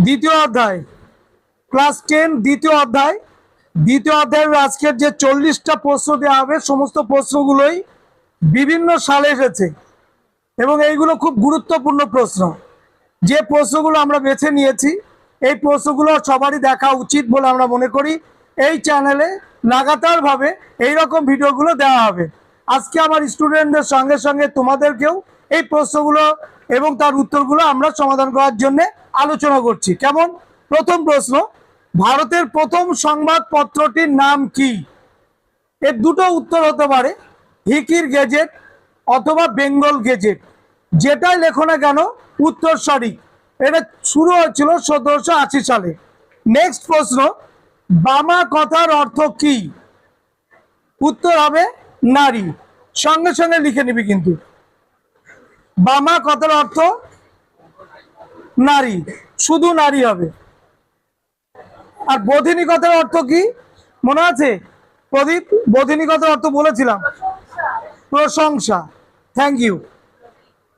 দ্বিতীয় অধ্যায়, ক্লাস 10 দ্বিতীয় অধ্যায়। দ্বিতীয় অধ্যায়ের আজকের যে 40টা প্রশ্ন দেওয়া হবে, সমস্ত প্রশ্নগুলোই বিভিন্ন সালে এসেছে এবং এইগুলো খুব গুরুত্বপূর্ণ প্রশ্ন। যে প্রশ্নগুলো আমরা বেছে নিয়েছি, এই প্রশ্নগুলো সবারই দেখা উচিত বলে আমরা মনে করি। এই চ্যানেলে লাগাতারভাবে এইরকম ভিডিওগুলো দেওয়া হবে। আজকে আমার স্টুডেন্টদের সঙ্গে সঙ্গে তোমাদেরকেও এই প্রশ্নগুলো এবং তার উত্তরগুলো আমরা সমাধান করার জন্য আলোচনা করছি। কেমন? প্রথম প্রশ্ন, ভারতের প্রথম সংবাদপত্রটির নাম কি? এর দুটো উত্তর হতে পারে, হিকির গেজেট অথবা বেঙ্গল গেজেট। যেটাই লেখো না কেন উত্তর সঠিক। এটা শুরু হয়েছিল 1780 সালে। নেক্সট প্রশ্ন, বামা কথার অর্থ কি? উত্তর হবে নারী। সঙ্গে সঙ্গে লিখে নিবি কিন্তু। বামা কথার অর্থ নারী, শুধু নারী হবে। আর বোধিনী কথার অর্থ কি মনে আছে প্রদীপ? বোধিনী কথার অর্থ বলেছিলাম, প্রশংসা। Thank you.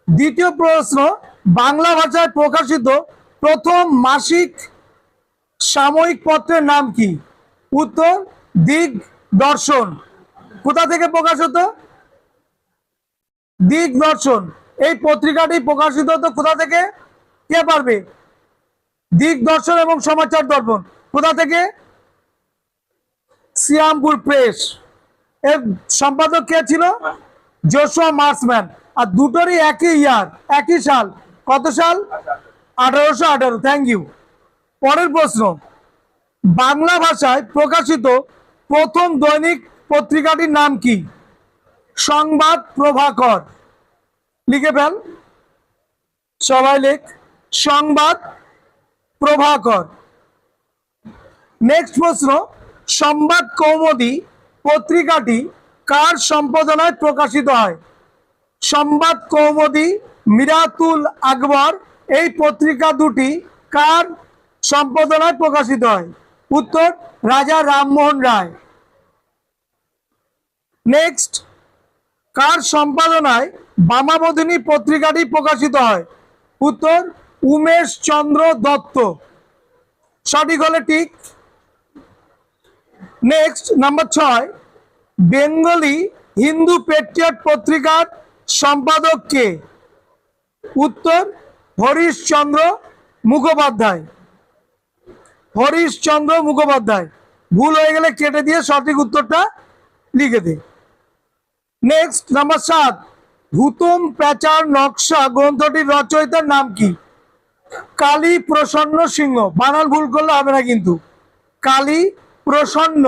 দ্বিতীয় প্রশ্ন, বাংলা ভাষায় প্রকাশিত প্রথম মাসিক সাময়িক পত্রের নাম কি? উত্তর দিগদর্শন। কোথা থেকে প্রকাশ হতো? দিগদর্শন। এই পত্রিকাটি প্রকাশিত হতো কোথা থেকে? কে পারবে? দিগদর্শন এবং সমাচার দর্পণ কোথা থেকে? শ্রীরামপুর প্রেস। এর সম্পাদক কে ছিল? Joshua Marshman. আর দুটোরই একই ইয়ার, একই সাল। কত সাল? 1818। Thank you. পরের প্রশ্ন, বাংলা ভাষায় প্রকাশিত প্রথম দৈনিক পত্রিকাটির নাম কি? সংবাদ প্রভাকর। লিখে ফেল, সবাই লেখ, সংবাদ প্রভাকর। নেক্সট প্রশ্ন, সংবাদ কৌমুদী পত্রিকাটি কার সম্পাদনায় প্রকাশিত হয়? সংবাদ কৌমুদী, মিরাতুল আকবর। এই পত্রিকা দুটি কার সম্পাদনায় প্রকাশিত হয়? উত্তর রাজা রামমোহন রায়। নেক্সট, কার সম্পাদনায় বামাবোধিনী পত্রিকাটি প্রকাশিত হয়? উত্তর উমেশ চন্দ্র দত্ত। সঠিক হলে ঠিক। Next number 6, Bengali Hindu patriot পত্রিকার সম্পাদক কে? উত্তর হরিশচন্দ্র মুখোপাধ্যায়। হরিশচন্দ্র মুখোপাধ্যায়। ভুল হয়ে গেলে কেটে দিয়ে সঠিক উত্তরটা লিখে দে। নেক্সট নাম্বার 7, হুতুম প্যাচার নকশা গ্রন্থটির রচয়িতার নাম কি? কালী প্রসন্ন সিংহ। বানান ভুল করলে হবে না কিন্তু। কালী প্রসন্ন,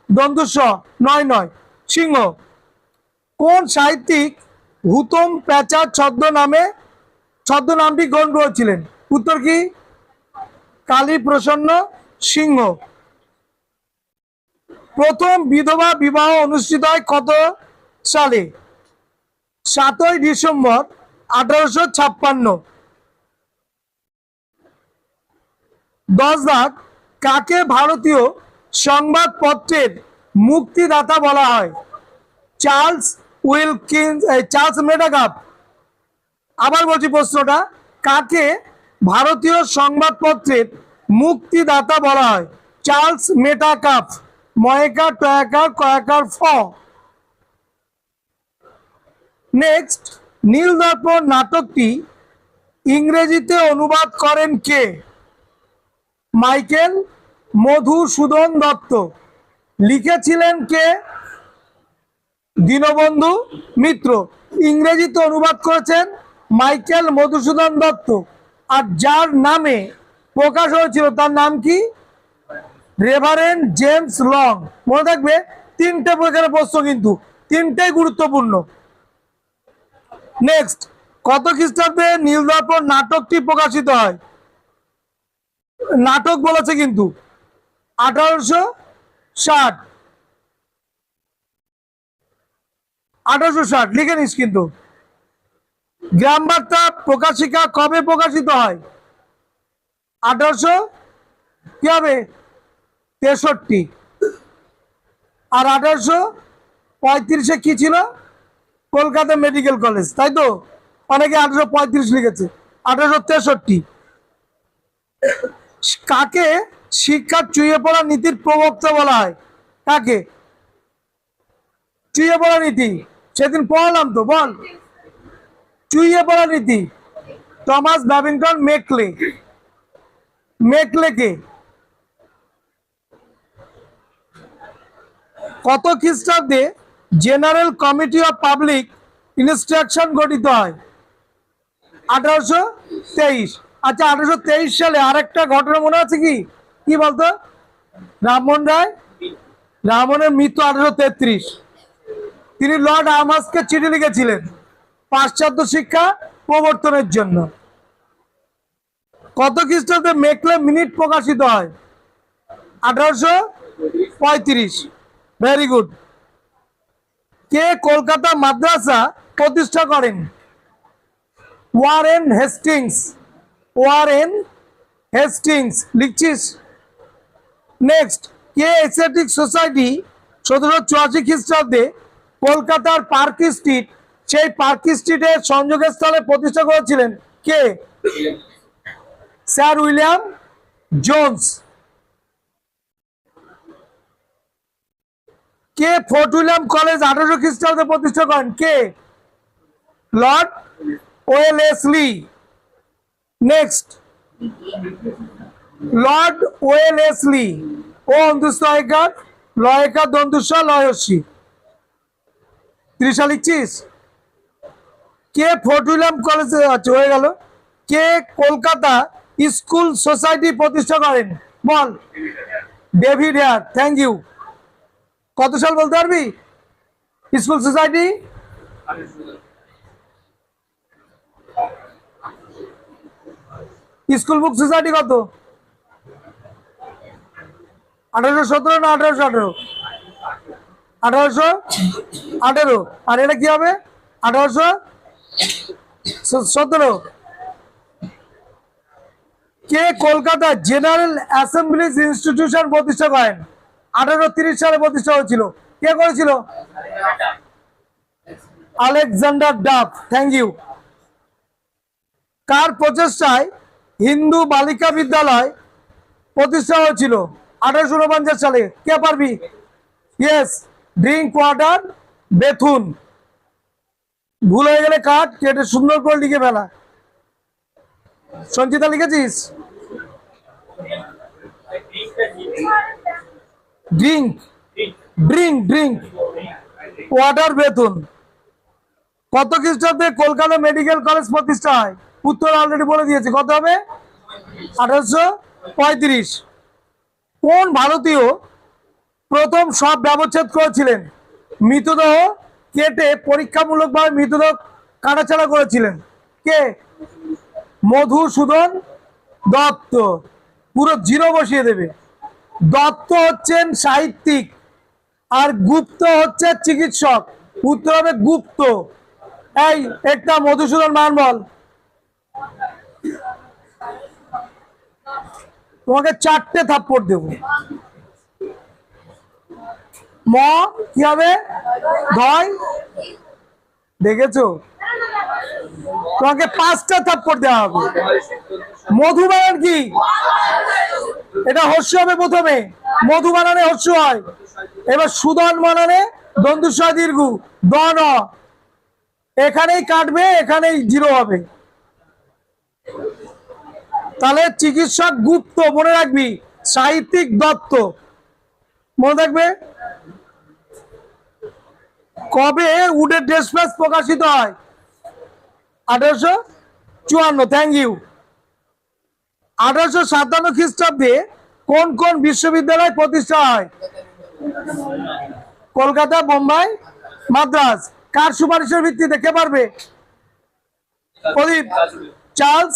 দন্তস্ব, নয় নয়, সিংহ। কোন সাহিত্যিক হুতুম প্যাচার ছদ্মনামটি গ্রহণ করেছিলেন? উত্তর কি? কালী প্রসন্ন সিংহ। প্রথম বিধবা বিবাহ অনুষ্ঠিত হয় কত সালে? 7ই ডিসেম্বর 1856। 10 লাখ, কাকে ভারতীয় সংবাদপত্রের মুক্তিদাতা বলা হয়? চার্লস মেটাকাপ। আবার বলছি প্রশ্নটা, কাকে ভারতীয় সংবাদপত্রের মুক্তিদাতা বলা হয়? চার্লস মেটাকাপ। ময়কার টয়াকার কয়াকার ফ। নেক্সট, নীলদর্পণ নাটকটি ইংরেজিতে অনুবাদ করেন কে? মাইকেল মধুসূদন দত্ত। লিখেছিলেন কে? দীনবন্ধু মিত্র। ইংরেজিতে অনুবাদ করেছেন মাইকেল মধুসূদন দত্ত। আর যার নামে প্রকাশ হয়েছিল তার নাম কি? Reverend James long. মনে থাকবে, 3টে প্রকারের প্রশ্ন কিন্তু, 3টেই গুরুত্বপূর্ণ। নেক্সট, কত খ্রিস্টাব্দে নীলদর্পণ নাটকটি প্রকাশিত হয়? নাটক বলেছে কিন্তু 1860। 1860 লিখে নিস কিন্তু। গ্রাম বার্তা প্রকাশিকা কবে প্রকাশিত হয়? 1800 কি হবে? 63। আর 1835 কি ছিল? কলকাতা মেডিকেল কলেজ, তাই তো? অনেকে 1835 লিখেছে, 1863। কাকে শিক্ষার চুইয়ে পড়া নীতির প্রবক্তা বলা হয়? কাকে? চুইয়ে পড়া নীতি সেদিন পড়ালাম তো, বল। চুইয়ে পড়া নীতি টমাস ব্যাবিংটন মেকলে। মেকলেকে কত খ্রিস্টাব্দে general committee of public instruction গঠিত হয়? 1823। আচ্ছা, 1823 সালে আরেকটা ঘটনা মনে আছে কি? কি বলতো? রামমোহন রায়, রামমোহনের মৃত্যু 1833। তিনি লর্ড আর্মাসকে চিঠি লিখেছিলেন পাশ্চাত্য শিক্ষা প্রবর্তনের জন্য। কত খ্রিস্টাব্দে মেকলে মিনিট প্রকাশিত হয়? 1835। Very good. কে কলকাতা মাদ্রাসা প্রতিষ্ঠা করেন? Warren Hastings. ওয়ারেন হেস্টিংস লিখছিস? নেক্সট, কে এসথেটিক সোসাইটি 1784 খ্রিস্টাব্দে কলকাতার পার্ক স্ট্রিট, সেই পার্ক স্ট্রিটের সংযোগের স্থলে প্রতিষ্ঠা করেছিলেন? কে? Sir William Jones. কে ফোর্ট উইলিয়াম কলেজ 1800 খ্রিস্টাব্দে প্রতিষ্ঠা করেন? কে? Lord Wellesley. Next, Lord Wellesley. ও অন্তুস্তয়কার লয়কার দন্তুস্ব লয়সী। 30 লিখছিস? কে ফোর্ট উইলিয়াম কলেজে আছে? হয়ে গেল। কে কলকাতা স্কুল সোসাইটি প্রতিষ্ঠা করেন? বল। David Hare. Thank you. কত সাল বলতে পারবি? School society school book society কত? 1817 না 1818? 1818। আর এটা কি হবে? 1817। কে কলকাতা জেনারেল অ্যাসেম্বলিজ ইনস্টিটিউশন প্রতিষ্ঠা করেন? 1830 সালে প্রতিষ্ঠা হয়েছিল। কে করেছিল? Alexander Duff. Thank you. কার প্রচেষ্টায় হিন্দু বালিকা বিদ্যালয় প্রতিষ্ঠা হয়েছিল 1849 সালে? কে পারবি? Yes, drink water Bethune. ভুল হয়ে গেলে কাট, কেটে সুন্দর করে লিখে ফেলা। সঞ্চিতা লিখেছিস? Drink drink drink water Bethune. কত খ্রিস্টাব্দে কলকাতা মেডিকেল কলেজ প্রতিষ্ঠা হয়? উত্তর অলরেডি বলে দিয়েছে। কত হবে? 1835। কোন ভারতীয় প্রথম সব ব্যবচ্ছেদ করেছিলেন? মৃতদেহ কেটে পরীক্ষামূলকভাবে মৃতদেহ কাটাছাড়া করেছিলেন? কে? মধুসূদন দত্ত। পুরো জিরো বসিয়ে দেবে। দত্ত হচ্ছেন সাহিত্যিক আর গুপ্ত হচ্ছে চিকিৎসক। উত্তর হবে গুপ্ত। এই একটা মধুসূদন মান বল। তোমাকে 4টে থাপ্পড় দেব। ম কি হবে? ধয়। দেখেছো? তোমাকে 5টা থাপ্পড় দেওয়া হবে। মধু বানান কি? এটা হস্য হবে প্রথমে। মধু বানানে হস্য হয়। এবার সুদন বানানে দন্তুস্ব দীর্ঘ দন। এখানেই কাটবে, এখানেই জিরো হবে। তাহলে চিকিৎসক গুপ্ত মনে রাখবি, সাহিত্যিক দত্ত মনে থাকবে। কবে উডের ডেসপ্যাচ প্রকাশিত হয়? 1854। Thank you. 1857 খ্রিস্টাব্দে কোন কোন বিশ্ববিদ্যালয় প্রতিষ্ঠা হয়? কলকাতা, বোম্বাই, মাদ্রাস। কার সুপারিশের ভিত্তিতে? কে পারবে? প্রদীপ। Charles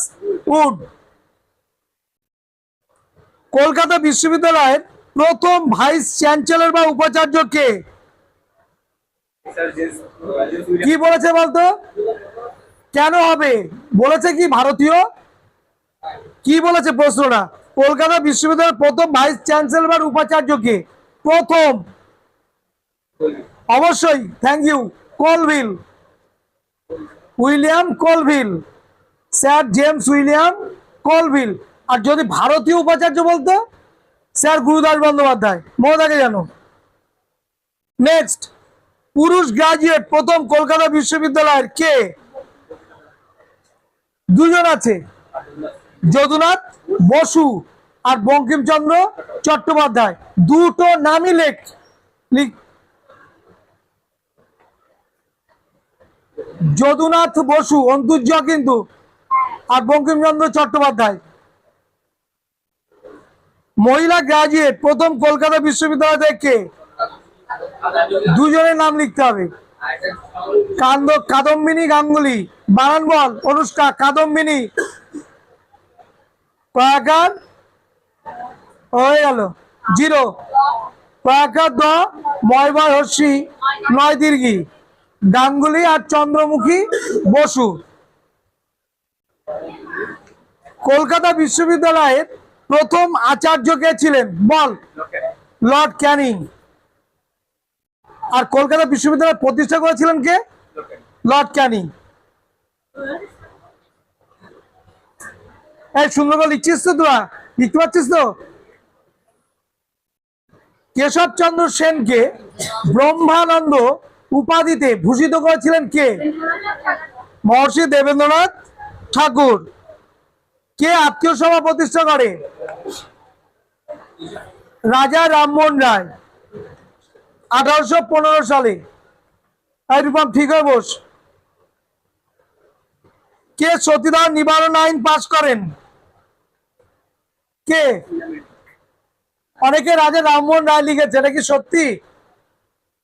would. কলকাতা বিশ্ববিদ্যালয়ের প্রথম ভাইস চ্যান্সেলর বা উপাচার্য কে? কি বলেছে বলতো? কেন হবে? বলেছে কি ভারতীয়? কি বলেছে প্রশ্নটা? কলকাতা বিশ্ববিদ্যালয়ের প্রথম ভাইস চ্যান্সেলর বা উপাচার্য কে? প্রথম অবশ্যই। Thank you. Colvile. William Colvile. Sir James William Colvile. আর যদি ভারতীয় উপাচার্য বলতো স্যার গুরুদাস বন্দ্যোপাধ্যায়, মনে থাকে জানো। নেক্সট, পুরুষ গ্রাজুয়েট প্রথম কলকাতা বিশ্ববিদ্যালয়ের কে? দুজন আছে, যদুনাথ বসু আর বঙ্কিমচন্দ্র চট্টোপাধ্যায়। দুটো নামই লেখ। যদুনাথ বসু অন্তর্য কিন্তু, আর বঙ্কিমচন্দ্র চট্টোপাধ্যায়। মহিলা গ্রাজুয়েট প্রথম কলকাতা বিশ্ববিদ্যালয় থেকে, দুজনের নাম লিখতে হবে। কাদম্বিনী গাঙ্গুলি। বানান বল অনুষ্কা। কাদম্বিনী কয়াকার হয়ে গেল 0। কয়াকার দ ময়বার হর্ষি 9 দীর্ঘি। গাঙ্গুলি আর চন্দ্রমুখী বসু। কলকাতা বিশ্ববিদ্যালয়ের প্রথম আচার্য কে ছিলেন বল? লর্ড ক্যানিং। আর কলকাতা বিশ্ববিদ্যালয় প্রতিষ্ঠা করেছিলেন কে? লর্ড ক্যানিং। এই সুন্দর করে লিখছিস তো, তোরা লিখতে পারছিস তো? কেশবচন্দ্র সেনকে ব্রহ্মানন্দ উপাধিতে ভূষিত করেছিলেন কে? মহর্ষি দেবেন্দ্রনাথ ঠাকুর। কে আত্মীয় সভা প্রতিষ্ঠা করে? রাজা রামমোহন রায় 1815 সালে। রূপম ঠিক হয়ে বস। কে সতীদাহ নিবারণ আইন পাশ করেন? কে? অনেকে রাজা রামমোহন রায় লিখেছে, এটা কি সত্যি?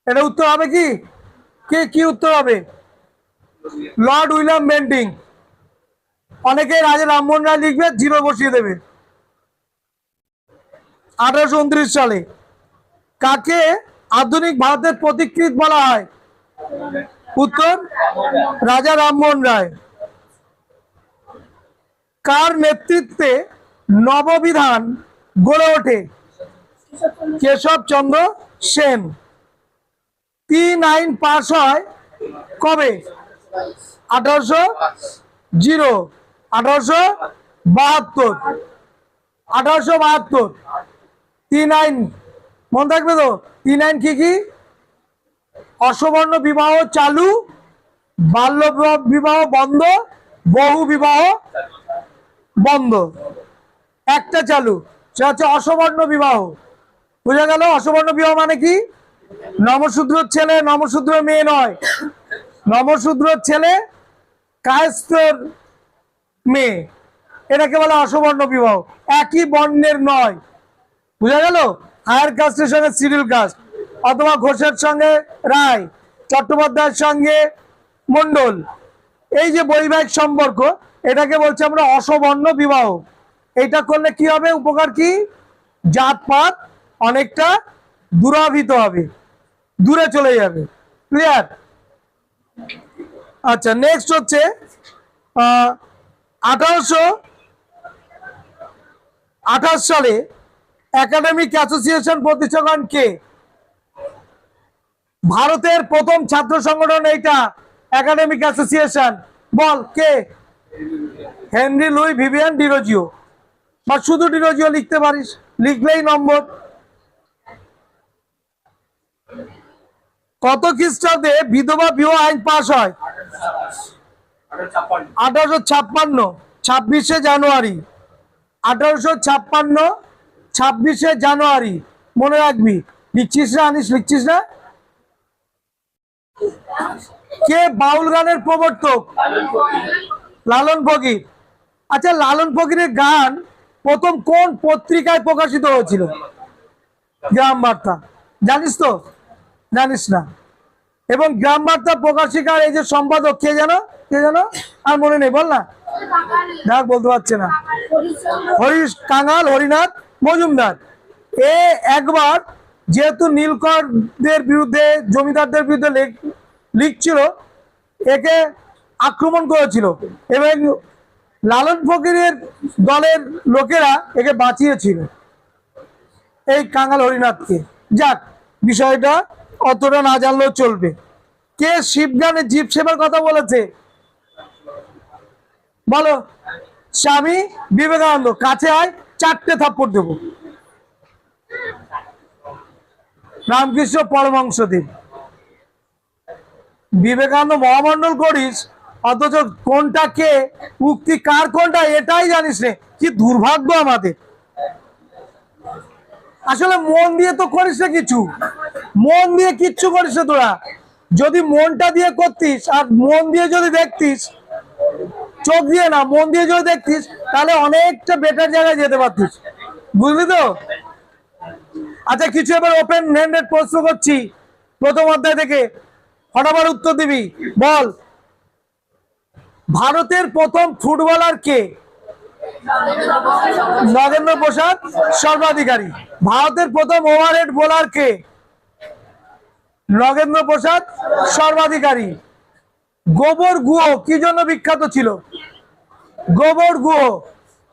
এটা উত্তর হবে কি? কে কি উত্তর হবে? Lord William Bentinck. অনেকে রাজা রামমোহন রায় লিখবে, 0 বসিয়ে দেবে। 1829 সালে। কাকে আধুনিক ভারতের পথিকৃৎ বলা হয়? উত্তর রাজা রামমোহন রায়। কার নেতৃত্বে নববিধান গড়ে ওঠে? কেশবচন্দ্র সেন। 3 আইন পাশ হয় কবে? 1872। 3 আইন মনে থাকবে তো? 3 আইন কি কি? অসবর্ণ বিবাহ চালু, বাল্য বিবাহ বন্ধ, বহু বিবাহ বন্ধ। একটা চালু, সেটা হচ্ছে অসবর্ণ বিবাহ। বুঝা গেল? অসবর্ণ বিবাহ মানে কি? নমশূদ্র ছেলে নমশূদ্র মেয়ে নয়, নমশূদ্র ছেলে কায়স্থর মেয়ে, এটাকে বলে অসবর্ণ বিবাহ। একই বর্ণের নয়। বুঝা গেল? হায়ার কাস্টের সঙ্গে সিডিউল কাস্ট, অথবা ঘোষের সঙ্গে রায়, চট্টোপাধ্যায়ের সঙ্গে মন্ডল, এই যে বৈবাহিক সম্পর্ক, এটাকে বলছে আমরা অসবর্ণ বিবাহ। এটা করলে কি হবে? উপকার কি? জাতপাত অনেকটা দূরাভিত হবে, দূরে চলে যাবে। ক্লিয়ার? আচ্ছা, নেক্সট হচ্ছে 1828 সালে একাডেমিক অ্যাসোসিয়েশন প্রতিষ্ঠা করেন কে? ভারতের প্রথম ছাত্র সংগঠন এইটা, একাডেমিক অ্যাসোসিয়েশন। বল কে? হেনরি লুই ভিভিয়ান ডিরোজিও, বা শুধু ডিরোজিও লিখতে পারিস, লিখলেই নম্বর। কত খ্রিস্টাব্দে বিধবা বিবাহ আইন পাস হয়? 1856, 26শে জানুয়ারি। 1856, 26শে জানুয়ারি। মনে রাখবি। লিখছিস না? আনিস লিখছিস না? কে বাউল গানের প্রবর্তক? লালন ফকির। আচ্ছা, লালন ফকিরের গান প্রথম কোন পত্রিকায় প্রকাশিত হয়েছিল? গ্রাম বার্তা। জানিস তো? জানিস না? এবং গ্রাম বার্তা প্রকাশিকার এই যে সম্পাদক কে জানো? কে জানো? আর মনে নেই, বল না। দেখ, বলতে পারছে না। হরিশ কাঙাল হরিনাথ মজুমদার। এ একবার যেহেতু নীলকরদের বিরুদ্ধে, জমিদারদের বিরুদ্ধে লিখছিল, একে আক্রমণ করেছিল, এবং লালন ফকিরের দলের লোকেরা একে বাঁচিয়েছিল, এই কাঙাল হরিনাথকে। যাক, বিষয়টা অতটা না জানলেও চলবে। কে শিবগানে জীব সেবার কথা বলেছে? বলো। স্বামী বিবেকানন্দ। কাছে আয়, 4টে থাপ্পড় দেব। রামকৃষ্ণ পরমহংসদেব। বিবেকানন্দ মহামন্ডল করিস, অথচ কোনটা কে, উক্তি কার কোনটা এটাই জানিস নে। কি দুর্ভাগ্য আমাদের। আসলে মন দিয়ে তো করিস না কিছু, মন দিয়ে কিচ্ছু করিস না তোরা। যদি মনটা দিয়ে করতিস আর মন দিয়ে যদি দেখতিস, চোখ দিয়ে না মন দিয়ে যদি দেখতিস, তাহলে অনেকটা বেটার জায়গায় যেতে পারতিস, বুঝলি তো? আচ্ছা, কিছু এবার ওপেন হ্যান্ডেড প্রশ্ন করছি প্রথম অধ্যায় থেকে, ফটাফট উত্তর দিবি। বল, ভারতের প্রথম ফুটবলার কে? নগেন্দ্র প্রসাদ সর্বাধিকারী। ভারতের প্রথম ওভারহেড বোলার কে? নগেন্দ্র প্রসাদ সর্বাধিকারী। গোবর গুহ কি জন্য বিখ্যাত ছিল? গোবর গুহ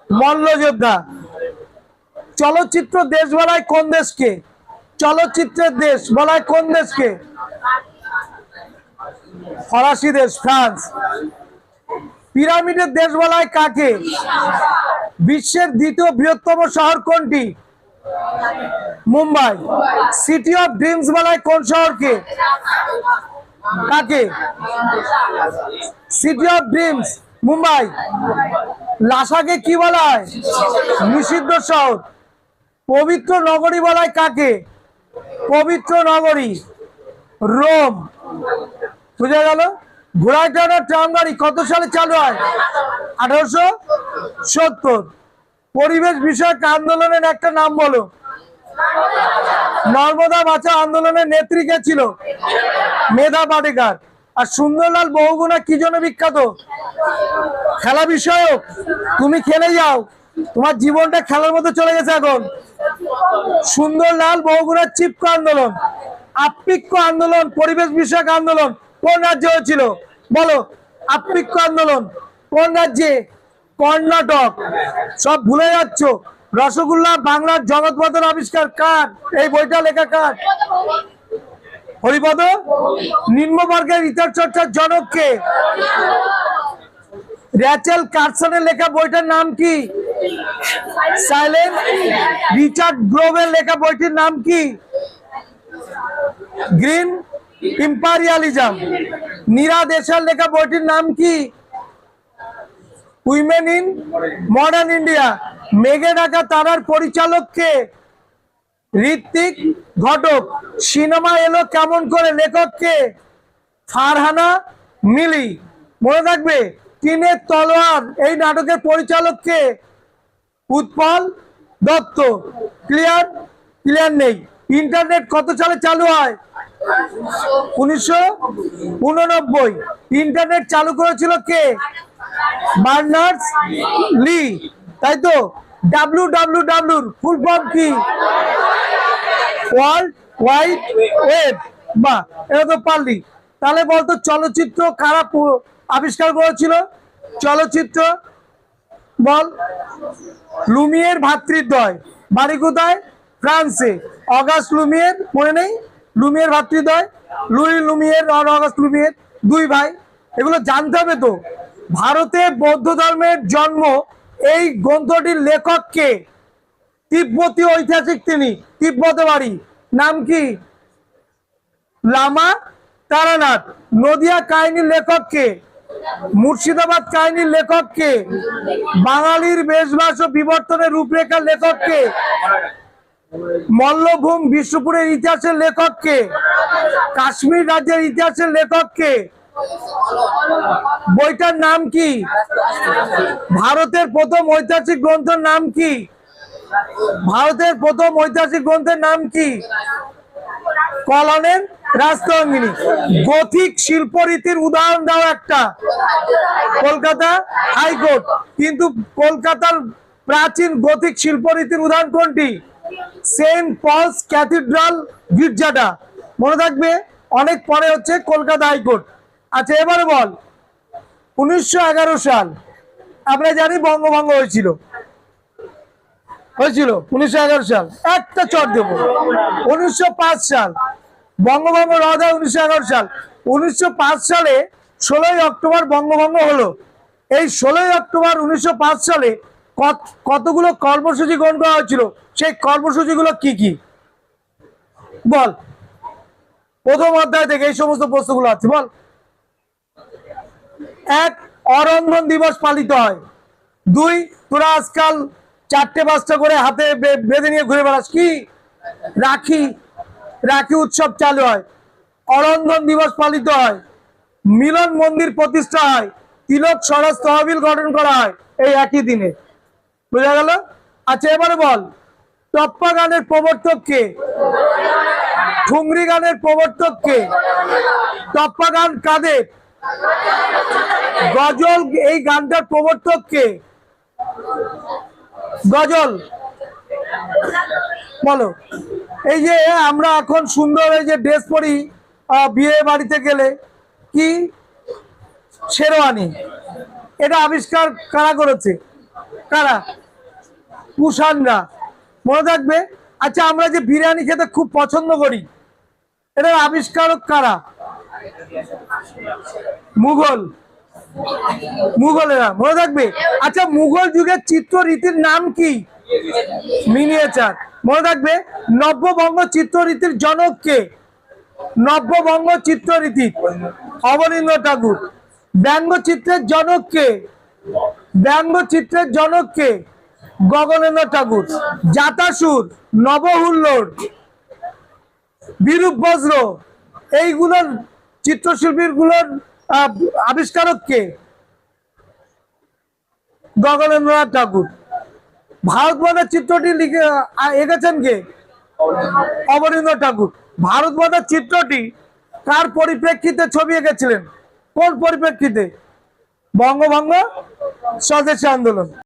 মল্লযোদ্ধা। চলচ্চিত্র দেশ বলায় কোন দেশকে? চলচ্চিত্রের দেশ বলায় কোন দেশকে? ফরাসি দেশ, ফ্রান্স। পিরামিডের দেশ বলায় কাকে? বিশ্বের দ্বিতীয় বৃহত্তম শহর কোনটি? মুম্বাই। সিটি অফ ড্রিমস বলায় কোন শহরকে? কাকে? City of dreams Mumbai. লাসাকে কি বলা হয়? নিষিদ্ধ শহর। পবিত্র নগরী বলায় কাকে? পবিত্র নগরী, রোম। বুঝা গেল? ঘোড়ায় টানা ট্রাম গাড়ি কত সালে চালু হয়? 1870। পরিবেশ বিষয়ক আন্দোলনের একটা নাম বলো। নর্মদা বাঁচাও আন্দোলনের নেত্রী কে ছিল? মেধা পাটেকার। আর সুন্দরলাল বহুগুণা কি জন্য বিখ্যাত? খেলা বিষয়ক। তুমি খেলে যাও, তোমার জীবনটা খেলার মতো চলে গেছে এখন। সুন্দরলাল বহুগুণার চিপক আন্দোলন, আপ্পিক্য আন্দোলন, পরিবেশ বিষয়ক আন্দোলন কোন রাজ্যে হয়েছিল? বলো। আপ্পিক্য আন্দোলন কোন রাজ্যে? কর্ণাটক। সব ভুলে যাচ্ছ। রসগোল্লা বাংলার জগৎপথের আবিষ্কার কার? এই বইটা লেখা কার? হরিপদ। নিম্নবর্গের ইতিহাস চর্চার জনক কে? র্যাচেল কার্সনের লেখা বইটার নাম কি? সাইলেন্ট। রিচার্ড গ্রোভের লেখা বইটির নাম কি? গ্রিন ইম্পারিয়ালিজম। নীরা দেশার লেখা বইটির নাম কি? Women in modern India. মেঘে ঢাকা তারার পরিচালক কে? ঋত্বিক ঘটক। সিনেমা এলো কেমন করে লেখক কে? ফারহানা মিলি। মনে থাকবে। টিনের তলোয়ার এই নাটকের পরিচালক কে? উৎপল দত্ত। ক্লিয়ার? ক্লিয়ার নেই। ইন্টারনেট কত সালে চালু হয়? 1989। ইন্টারনেট চালু করেছিল কে? Berners Lee. তাই তো? WWW ফুল ফর্ম কি? World wide web. বাহ, এটা তো পারলি। তাহলে বলতো চলচ্চিত্র কারা আবিষ্কার করেছিল? চলচ্চিত্র বল। লুমিয়ের ভাতৃদ্বয়। বাড়ি কোথায়? ফ্রান্সে। অগাস্ট লুমিয়ের, মনে নেই? লুমিয়ের ভাতৃদ্বয়, লুই লুমিয়ের আর অগাস্ট লুমিয়ের, দুই ভাই। এগুলো জানতে হবে তো। ভারতে বৌদ্ধ ধর্মের জন্ম, এই গ্রন্থটির লেখক কে? তিব্বতী ঐতিহাসিক তিনি, তিব্বতে বাড়ি। নাম কি? লামা তারানাথ। নদিয়া কাহিনীর লেখক কে? মুর্শিদাবাদ কাহিনীর লেখক কে? বাঙালির বেশবাস ও বিবর্তনের রূপরেখার লেখক কে? মল্লভূম বিষ্ণুপুরের ইতিহাসের লেখক কে? কাশ্মীর রাজ্যের ইতিহাসের লেখক কে? বইটার নাম কি? ভারতের প্রথম ঐতিহাসিক গ্রন্থের নাম কি? ভারতের প্রথম ঐতিহাসিক গ্রন্থের নাম কি? কলনের রাজতরঙ্গিনী। গথিক শিল্পরীতির উদাহরণ দাও একটা। কলকাতা হাইকোর্ট। কিন্তু কলকাতার প্রাচীন গথিক শিল্পরীতির উদাহরণ কোনটি? সেন্ট পলস ক্যাথিড্রাল গির্জাটা। মনে থাকবে, অনেক পরে হচ্ছে কলকাতা হাইকোর্ট। আচ্ছা, এবারে বল, 1911 সাল আমরা জানি বঙ্গভঙ্গ হয়েছিল। 1911 সাল। একটা চট দেবো। 1905 সাল বঙ্গভঙ্গ রদ হয়। 1911 সাল। 1905 সালে 16ই অক্টোবর বঙ্গভঙ্গ হলো। এই 16ই অক্টোবর 1905 সালে কতগুলো কর্মসূচি গ্রহণ করা হয়েছিল? সেই কর্মসূচিগুলো কি কি বল। প্রথম অধ্যায় থেকে এই সমস্ত প্রশ্নগুলো আছে, বল। 1, অরন্ধন দিবস পালিত হয়। 2, তোরা আজকাল 4টে-5টা করে হাতে বেঁধে নিয়ে ঘুরে বেড়াস, কি? রাখি। রাখি উৎসব চালু হয়, অরন্ধন দিবস পালিত হয়, মিলন মন্দির প্রতিষ্ঠা হয়, তিলক স্বরাজ তহবিল গঠন করা হয় এই একই দিনে। বুঝা গেল? আচ্ছা, এবারে বল, টপ্পা গানের প্রবর্তক কে? ঠুংরি গানের প্রবর্তক কে? টপ্পা গান কাদের? গজল এই গানটার প্রবর্তক কে? গজল। বলো। এই যে আমরা এখন সুন্দর এই যে ড্রেস পরি বিয়ে বাড়িতে গেলে, কি? শেরওয়ানি। এটা আবিষ্কার কারা করেছে? কারা? কুষাণরা। মনে থাকবে। আচ্ছা, আমরা যে বিরিয়ানি খেতে খুব পছন্দ করি, এটার আবিষ্কারক কারা? মুঘল। মুঘলেরা। মনে থাকবে। আচ্ছা, মুঘল যুগের চিত্ররীতির নাম কি? মিনিয়েচার। মনে থাকবে। নব্যবঙ্গ চিত্ররীতির জনক কে? নব্যবঙ্গ চিত্ররীতি অবনীন্দ্র ঠাকুর। ব্যঙ্গচিত্রের জনক কে? ব্যঙ্গচিত্রের জনক কে? গগনেন্দ্র ঠাকুর। জাতাসুর, নবহুল্লোড়, বিরূপ বজ্র, এইগুলোর চিত্রশিল্পীর গুলোর আবিষ্কারক কে? গগনেন্দ্রনাথ ঠাকুর। ভারতমাতার চিত্রটি এঁকেছেন কে? অবনীন্দ্র ঠাকুর। ভারতমাতার চিত্রটি কার পরিপ্রেক্ষিতে ছবি এঁকেছিলেন? কোন পরিপ্রেক্ষিতে? বঙ্গভঙ্গ স্বদেশী আন্দোলন।